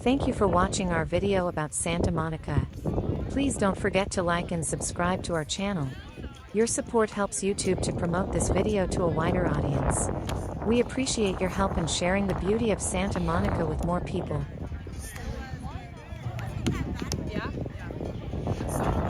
Thank you for watching our video about Santa Monica. Please don't forget to like and subscribe to our channel. Your support helps YouTube to promote this video to a wider audience. We appreciate your help in sharing the beauty of Santa Monica with more people. Yeah? Yeah.